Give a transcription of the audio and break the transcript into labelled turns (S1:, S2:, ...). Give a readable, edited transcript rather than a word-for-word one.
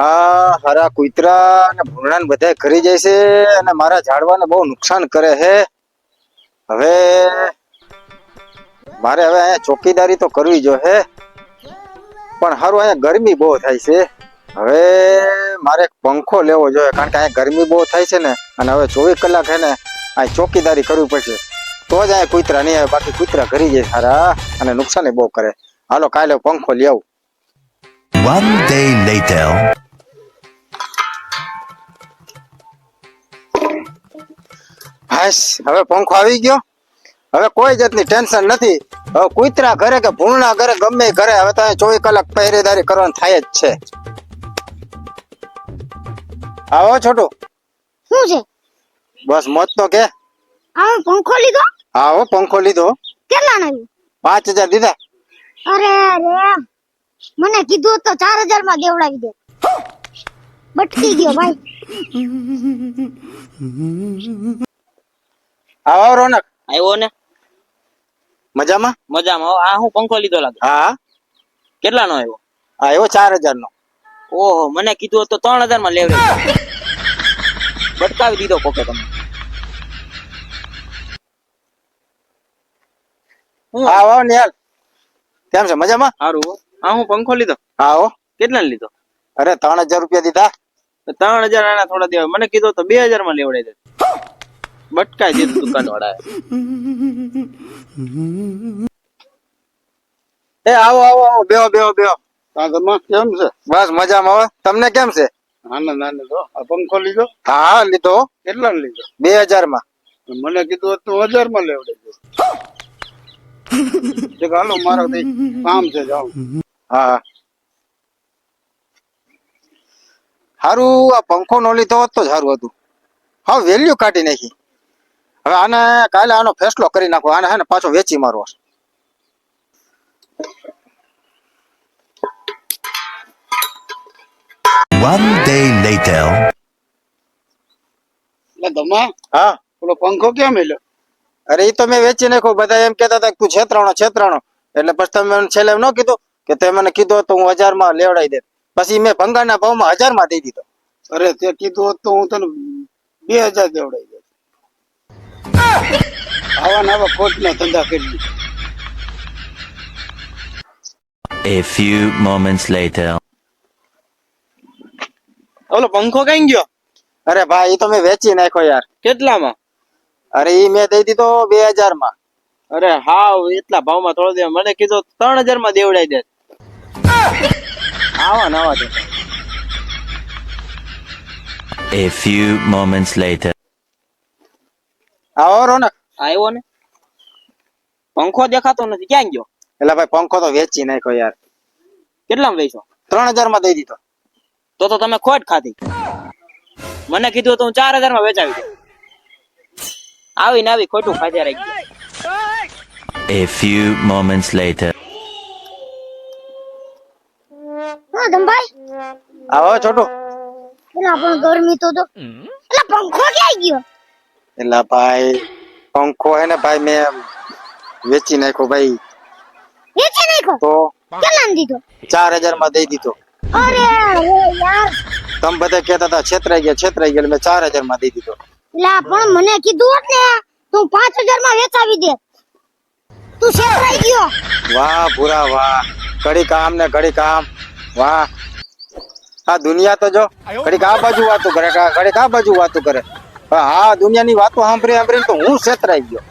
S1: આ હરા કુતરા અને ભૂંડા ને બધા ઘરી જાય છે અને મારા ઝાડવાને બહુ નુકસાન કરે છે. હવે મારે અહીંયા ચોકીદારી તો કરવી જોઈએ, પણ હારું અહીંયા ગરમી બહુ થાય છે. હવે મારે એક પંખો લેવો જોઈએ, કારણ કે અહીંયા ગરમી બહુ થાય છે ને, અને હવે 24 કલાક હે ને આ ચોકીદારી કરવી પડશે, તો જ અહીંયા કૂતરા નહીં આવે. બાકી કૂતરા ઘરી જાય સારા અને નુકસાન બહુ કરે. હાલો કાલે પંખો લઈ આવું.
S2: One day later.
S1: બસ હવે પંખો આવી ગયો. હવે કોઈ જાતની ટેન્શન નથી. હવે કૂતરા ઘરે કે ભૂંડા ઘરે ગમે ઘરે હવે તો 24 કલાક પહેરેદારી કરવાનું થાય જ છે. આવો છોટું.
S3: શું છે?
S1: બસ મોજ તો કે.
S3: આ પંખો લીધો?
S1: આવો પંખો લીધો.
S3: કેટલા નો?
S1: 5000 દીધા.
S3: અરે રે, મને કીધું તો 4000 માં દેવડાવી દે. બટકી ગયો ભાઈ.
S1: આવો રોનક.
S4: આવ્યો ને?
S1: મજામાં?
S4: મજામાં. આ હું પંખો લીધો લાગે.
S1: હા.
S4: કેટલા નો આવ્યો?
S1: આવ્યો 4000 નો.
S4: ઓહો, મને કીધું તો 3000 માં લેવડાવી. બટકાવી દીધો કોકે તમે.
S1: આવો નિહાલ. કેમ છે? મજામાં?
S4: સારું. આ હું પંખો લીધો.
S1: આવો.
S4: કેટલા લીધો?
S1: અરે 3000 રૂપિયા દીધા.
S4: 3000 આના થોડા દેવા. મને કીધું તો 2000 માં લેવડાવી દે. બટકાઈ દીધું દુકાન વાળાએ.
S1: એ આવો આવો આવો, બેહો બેહો બેહો.
S5: ઘરમાં કેમ છે?
S1: બસ મજામાં. હવે તમને કેમ છે?
S5: આનંદ આનંદ હો. આ પંખો લીધો?
S1: હા લીધો.
S5: કેટલા લીધો?
S1: 2000 માં.
S5: મને કીધું તો 1000 માં લેવડે છે. હાલો મારા કામ છે, જાઉં.
S1: હા હારું. આ પંખો નો લીધો હોત તો જ સારું હતું. હા વેલ્યુ કાઢી નાખી. હવે આને કાલે આનો ફેસલો કરી નાખો. આને હે ને પાછો વેચી મારવો.
S2: One day later.
S5: એટલે ધમા
S1: હા.
S5: પેલો પંખો ક્યાં મેલ્યો?
S1: અરે એ તો મેં વેચી નાખ્યો. બધા એમ કેતા હતા કે તું છેતરાણો. એટલે પછી તમે મને છેલ્લે એમ ન કીધું કે તે મને કીધું તો હું 1000 માં લેવડાવી દે. પછી મેં ભંગારના ભાવમાં 1000 માં દઈ દીધો.
S5: અરે તે કીધું હોત તો હું તને 2000 દેવડાવી દે. આવા ને આવા ખોટ ના ધંધા કરી.
S2: A few moments later.
S4: ઓલો પંખો કઈ ગયો?
S1: અરે ભાઈ એ તો મેં વેચી નાખ્યો યાર.
S4: કેટલામાં?
S1: અરે એ મેં દઈ દીધો 2000 માં.
S4: અરે હાવ એટલા ભાવમાં થોડો દે. મને કીધું 3000 માં દેવડાવી દે. આવા ને આવા દે.
S2: A few moments later.
S1: આવો રોનક.
S4: આવ્યો ને? પંખો દેખાતો નથી. ક્યાં ગયો?
S1: એટલે ભાઈ પંખો તો વેચી નાખ્યો યાર.
S4: કેટલામાં વેચો?
S1: 3000 માં દઈ દીધો.
S4: તો તમે ખોટ ખાધી. મને કીધું તો હું 4000 માં વેચાવી દઉં. આવી ને આવી ખોટું ખાધ્યા રહી ગયું.
S2: A few moments later.
S3: હા ધમભાઈ.
S1: આવો છોટું.
S3: એલા પણ ગરમી તો એલા પંખો ક્યાં ગયો?
S1: એટલે ભાઈ પંખો હે ને ભાઈ મેં વેચી નાખ્યો ભાઈ.
S3: વેચી નાખ્યો?
S1: તો
S3: કેટલા ને દીધો?
S1: 4000 માં દઈ દીધો.
S3: અરે યાર,
S1: તમે બધા કહેતા હતા છેતરાઈ ગયા મેં 4000 માં દઈ દીધો.
S3: એલા પણ મને કીધું હોત ને તું 5000 માં વેચાવી દે. તું છેતરાઈ ગયો.
S1: વાહ ભૂરા વાહ. ઘડી કામ ને ઘડી કામ. વાહ આ દુનિયા તો જો ઘડીક આ બાજુ વાતો કરે, ઘડીક આ બાજુ વાતો કરે. હા દુનિયાની વાતો સાંભળી તો હું છેતરાઈ ગયો.